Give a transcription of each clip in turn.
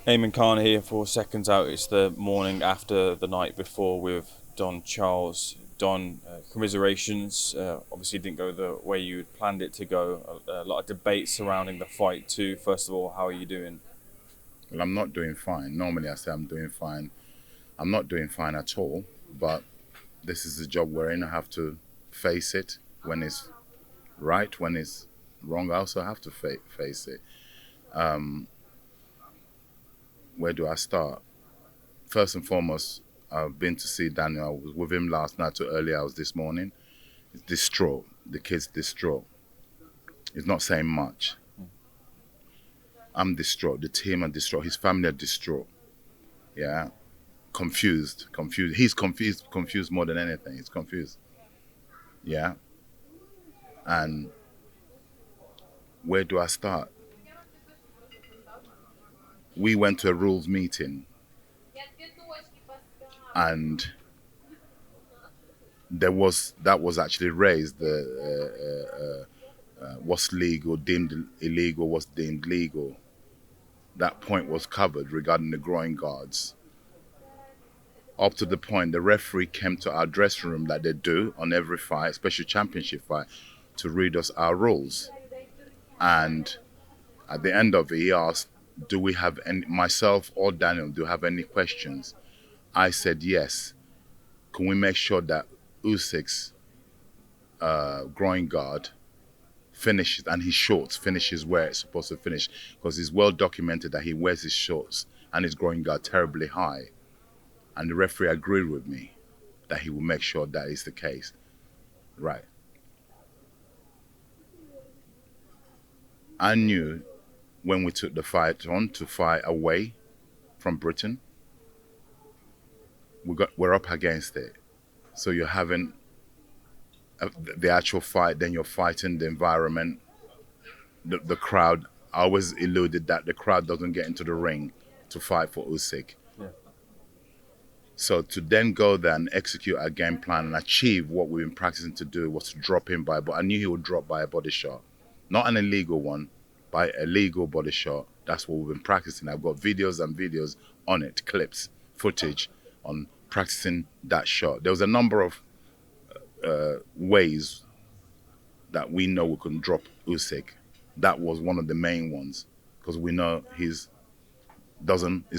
Eamon Khan here for Seconds Out. It's the morning after the night before with Don Charles. Don, commiserations. Obviously, didn't go the way you had planned it to go. A lot of debate surrounding the fight too. First of all, how are you doing? Well, I'm not doing fine. Normally, I say I'm doing fine. I'm not doing fine at all. But this is the job we're in. I have to face it when it's right, when it's wrong. I also have to face it. Um, where do I start? First and foremost, I've been to see Daniel. I was with him last night to early hours this morning. He's distraught. The kid's distraught. He's not saying much. I'm distraught. The team are distraught. His family are distraught. Yeah. Confused. He's confused more than anything. He's confused. Yeah. And where do I start? We went to a rules meeting, and that was actually raised. What's legal, deemed illegal, what's deemed legal. That point was covered regarding the groin guards. Up to the point the referee came to our dressing room like they do on every fight, especially championship fight, to read us our rules. And at the end of it, he asked, do we have any, myself or Daniel, do you have any questions? I said yes. Can we make sure that Usyk's groin guard finishes and his shorts finishes where it's supposed to finish? Because it's well documented that he wears his shorts and his groin guard terribly high. And the referee agreed with me that he will make sure that is the case. Right. I knew when we took the fight on to fight away from Britain, we're up against it. So you're having the actual fight, then you're fighting the environment, the crowd. I always alluded that the crowd doesn't get into the ring to fight for Usyk. Yeah. So to then go there and execute our game plan and achieve what we've been practicing to do was to drop him but I knew he would drop by a body shot. Not an illegal one, by a legal body shot. That's what we've been practicing. I've got videos and videos on it, clips, footage on practicing that shot. There was a number of ways that we know we can drop Usyk. That was one of the main ones because we know is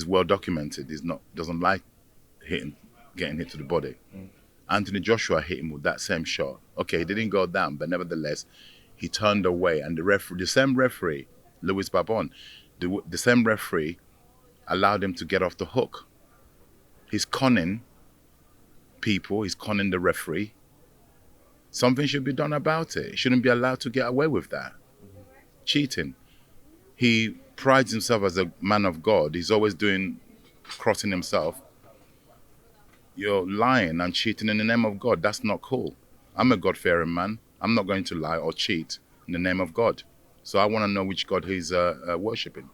well documented. He's not doesn't like getting hit to the body. Anthony Joshua hit him with that same shot. Okay, he didn't go down, but nevertheless, he turned away, and the same referee, Louis Babon, the same referee allowed him to get off the hook. He's conning people. He's conning the referee. Something should be done about it. He shouldn't be allowed to get away with that. Cheating. He prides himself as a man of God. He's always crossing himself. You're lying and cheating in the name of God. That's not cool. I'm a God-fearing man. I'm not going to lie or cheat in the name of God. So I want to know which God he's worshipping.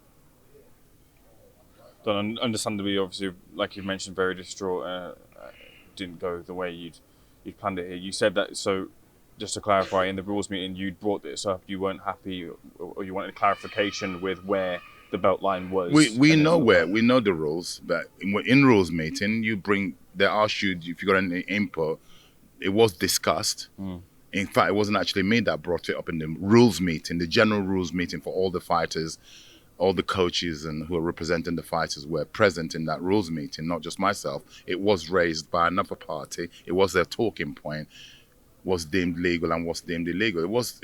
Don, understandably, obviously, like you mentioned, very distraught. Didn't go the way you'd planned it here. You said that, so just to clarify, in the rules meeting, you'd brought this up. You weren't happy, or you wanted clarification with where the belt line was. We know we know the rules, but in rules meeting, they ask you if you got any input. It was discussed. In fact, it wasn't actually me that brought it up in the rules meeting, the general rules meeting for all the fighters, all the coaches and who are representing the fighters were present in that rules meeting, not just myself. It was raised by another party. It was their talking point. Was deemed legal and was deemed illegal. It was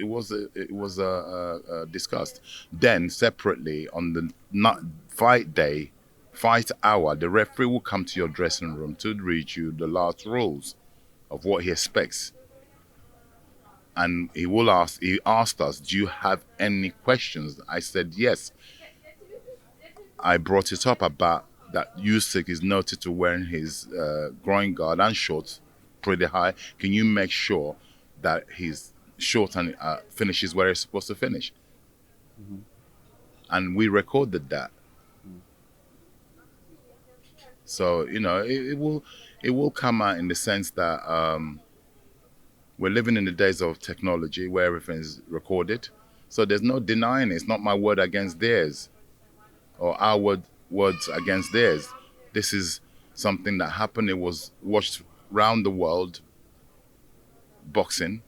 discussed. Then separately on the fight day, fight hour, the referee will come to your dressing room to read you the last rules of what he expects. And he asked us, do you have any questions? I said yes. I brought it up about that Usyk is noted to wearing his groin guard and shorts pretty high. Can you make sure that his short and finishes where he's supposed to finish? And we recorded that. So it will come out in the sense that we're living in the days of technology where everything is recorded. So there's no denying it. It's not my word against theirs or our word words against theirs. This is something that happened. It was watched round the world, boxing,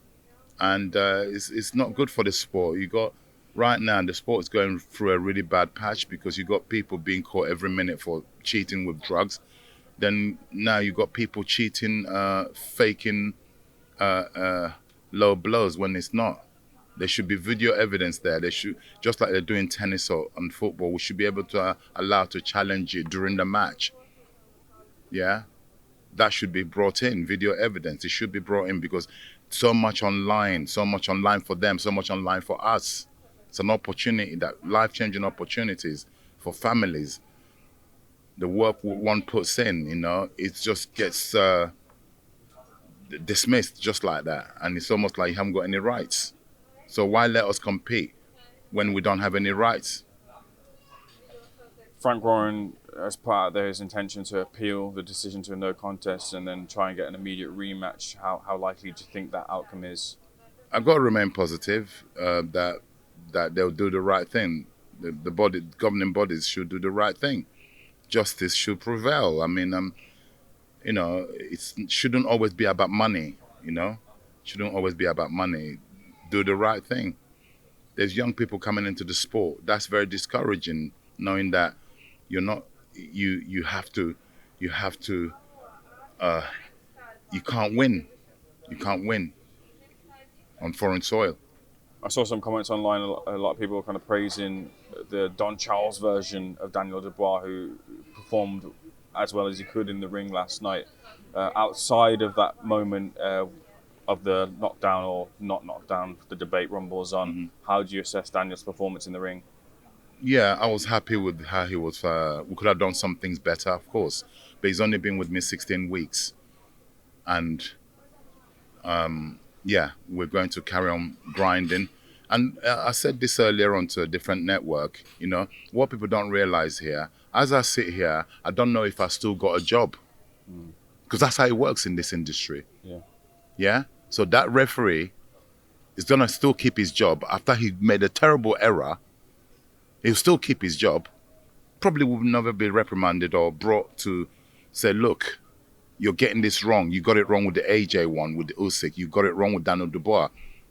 and it's not good for the sport. You got right now the sport is going through a really bad patch because you got people being caught every minute for cheating with drugs. Then now you got people cheating, faking low blows when it's not. There should be video evidence there. They should, just like they're doing tennis or and football, we should be able to allow to challenge it during the match. Yeah, that should be brought in. Video evidence. It should be brought in because so much online for them, so much online for us. It's an opportunity, that life-changing opportunities for families. The work one puts in, it just gets dismissed just like that, and it's almost like you haven't got any rights. So why let us compete when we don't have any rights? Frank Warren has put out there his intention to appeal the decision to a no contest and then try and get an immediate rematch. How likely do you think that outcome is? I've got to remain positive that they'll do the right thing. The governing bodies should do the right thing. Justice should prevail. I mean, it shouldn't always be about money. Shouldn't always be about money. Do the right thing. There's young people coming into the sport. That's very discouraging, knowing that you're not. You have to. You can't win. You can't win on foreign soil. I saw some comments online. A lot of people were kind of praising the Don Charles version of Daniel Dubois, who performed as well as he could in the ring last night. Outside of that moment of the knockdown or not knockdown, the debate rumbles on. Mm-hmm. How do you assess Daniel's performance in the ring? Yeah, I was happy with how he was. We could have done some things better, of course, but he's only been with me 16 weeks. And we're going to carry on grinding. And I said this earlier on to a different network, what people don't realize here, as I sit here, I don't know if I still got a job. Because that's how it works in this industry. Yeah? So that referee is going to still keep his job. After he made a terrible error, he'll still keep his job. Probably will never be reprimanded or brought to say, look, you're getting this wrong. You got it wrong with the AJ one, with the Usyk. You got it wrong with Daniel Dubois.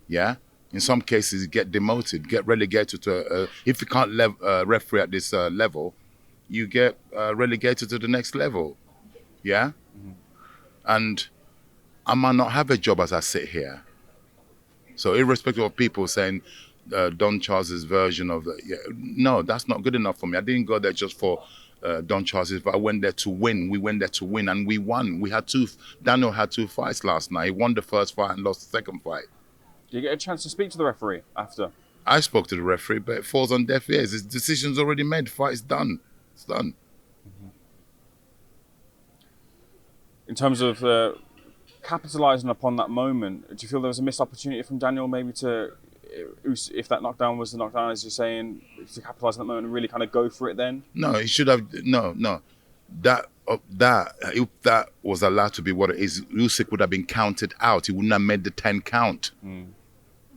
Yeah? In some cases, you get demoted, get relegated to, if you can't referee at this level, you get relegated to the next level. Yeah? Mm-hmm. And I might not have a job as I sit here. So irrespective of people saying Don Charles's version of no, that's not good enough for me. I didn't go there just for Don Charles's, but I went there to win. We went there to win, and we won. Daniel had 2 fights last night. He won the first fight and lost the second fight. Did you get a chance to speak to the referee after? I spoke to the referee, but it falls on deaf ears. His decision's already made. The fight is done. It's done. Mm-hmm. In terms of capitalising upon that moment, do you feel there was a missed opportunity from Daniel maybe to, if that knockdown was the knockdown, as you're saying, to capitalise on that moment and really kind of go for it then? No, he should have, no. If that was allowed to be what it is, Usyk would have been counted out. He wouldn't have made the 10 count.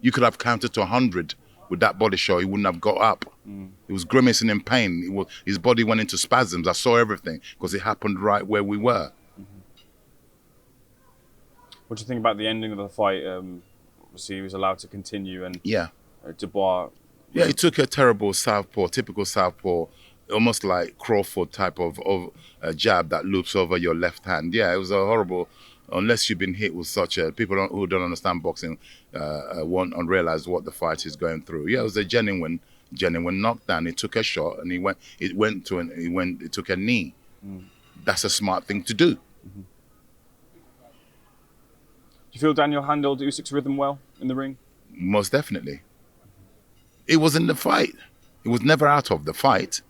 You could have counted to 100 with that body shot. He wouldn't have got up. He was grimacing in pain. His body went into spasms. I saw everything because it happened right where we were. What do you think about the ending of the fight? Obviously, he was allowed to continue, and Dubois. Yeah, he took a terrible typical southpaw, almost like Crawford type of jab that loops over your left hand. Yeah, it was a horrible. Unless you've been hit with such a people who don't understand boxing won't realize what the fight is going through. Yeah, it was a genuine knockdown. He took a shot and he took a knee. That's a smart thing to do. Do you feel Daniel handled Usyk's rhythm well in the ring? Most definitely. It was in the fight. It was never out of the fight.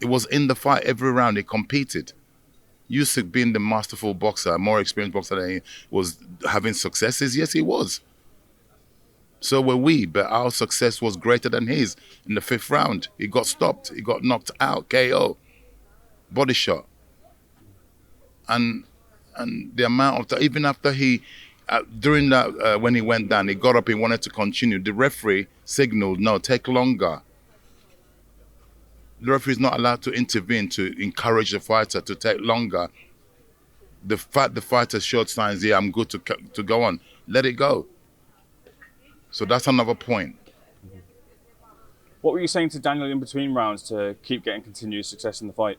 It was in the fight. Every round he competed. Usyk being the masterful boxer, more experienced boxer than he was having successes. Yes, he was. So were we, but our success was greater than his. In the 5th round, he got stopped. He got knocked out, KO, body shot. And the amount of even after he, during that, when he went down, he got up, he wanted to continue. The referee signaled, no, take longer. The referee is not allowed to intervene to encourage the fighter to take longer. The fact the fighter showed signs, yeah, I'm good to go on. Let it go. So that's another point. What were you saying to Daniel in between rounds to keep getting continuous success in the fight?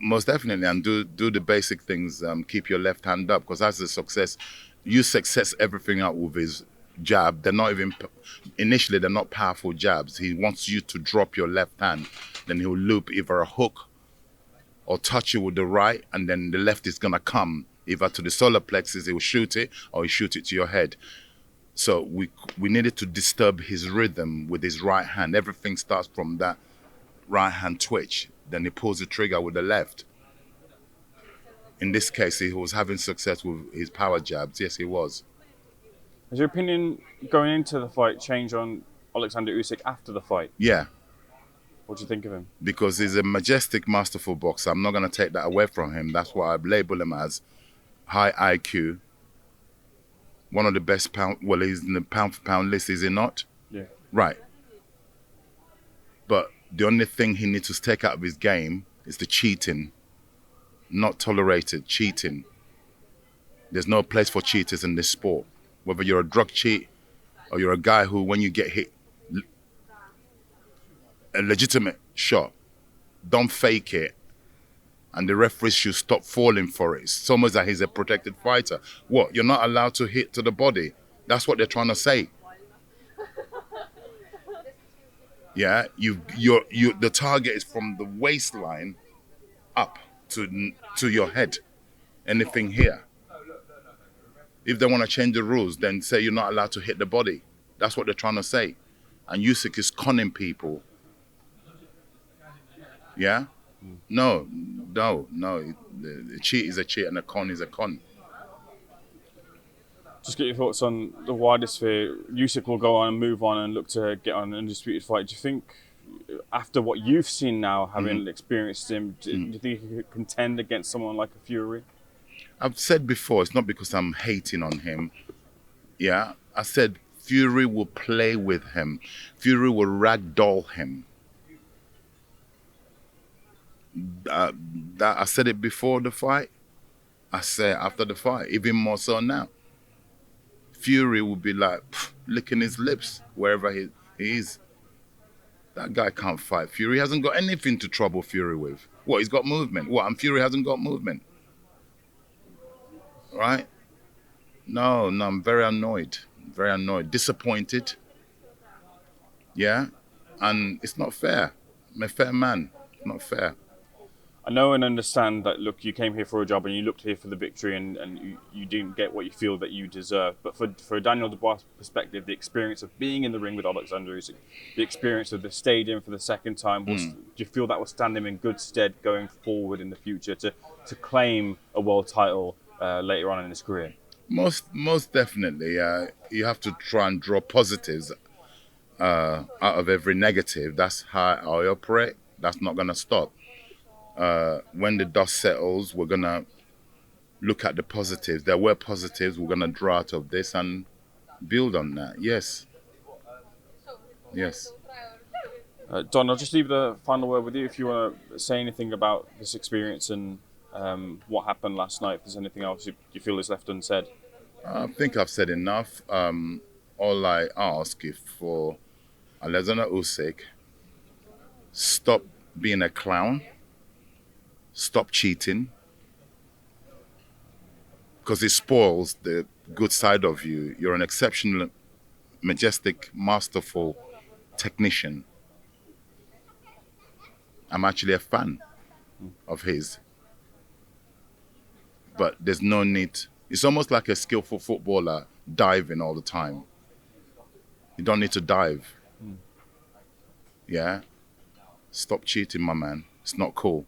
Most definitely, and do the basic things. Keep your left hand up, because that's the success. You success everything out with his jab. They're not even initially. They're not powerful jabs. He wants you to drop your left hand, then he'll loop either a hook or touch you with the right, and then the left is gonna come either to the solar plexus. He'll shoot it, or he shoot it to your head. So we needed to disturb his rhythm with his right hand. Everything starts from that right hand twitch. Then he pulls the trigger with the left. In this case, he was having success with his power jabs. Yes, he was. Has your opinion going into the fight changed on Oleksandr Usyk after the fight? Yeah, What do you think of him? because he's a majestic, masterful boxer. I'm not going to take that away from him. That's what I label him as. High IQ. One of the best pound. Well, he's in the pound for pound list, is he not? Yeah. Right. But the only thing he needs to take out of his game is the cheating. Not tolerated, cheating. There's no place for cheaters in this sport. Whether you're a drug cheat or you're a guy who, when you get hit, a legitimate shot, don't fake it. And the referee should stop falling for it. It's almost like he's a protected fighter. What? You're not allowed to hit to the body. That's what they're trying to say. Yeah, the target is from the waistline up to your head. Anything here. If they want to change the rules, then say you're not allowed to hit the body. That's what they're trying to say. And Usyk is conning people. Yeah? No. The cheat is a cheat and a con is a con. Just get your thoughts on the wider sphere. Usyk will go on and move on and look to get on an undisputed fight. Do you think, after what you've seen now, having experienced him, do you think he could contend against someone like a Fury? I've said before, it's not because I'm hating on him. Yeah? I said Fury will play with him. Fury will ragdoll him. I said it before the fight. I say it after the fight, even more so now. Fury will be like licking his lips wherever he is. That guy can't fight Fury. He hasn't got anything to trouble Fury with. What, he's got movement? What, and Fury hasn't got movement? Right? No, I'm very annoyed. Disappointed. Yeah? And it's not fair. I'm a fair man. It's not fair. I know and understand that, look, you came here for a job and you looked here for the victory and you didn't get what you feel that you deserve. But for Daniel Dubois' perspective, the experience of being in the ring with Oleksandr Usyk, the experience of the stadium for the second time, do you feel that will stand him in good stead going forward in the future to claim a world title later on in his career? Most definitely. You have to try and draw positives out of every negative. That's how I operate. That's not going to stop. When the dust settles, we're going to look at the positives. There were positives we're going to draw out of this and build on that. Yes. Don, I'll just leave the final word with you. If you want to say anything about this experience and what happened last night, if there's anything else you feel is left unsaid. I think I've said enough. All I ask is for Oleksandr Usyk, stop being a clown. Stop cheating, because it spoils the good side of you. You're an exceptional, majestic, masterful technician. I'm actually a fan of his. But there's no need. It's almost like a skillful footballer diving all the time. You don't need to dive. Yeah? Stop cheating, my man. It's not cool.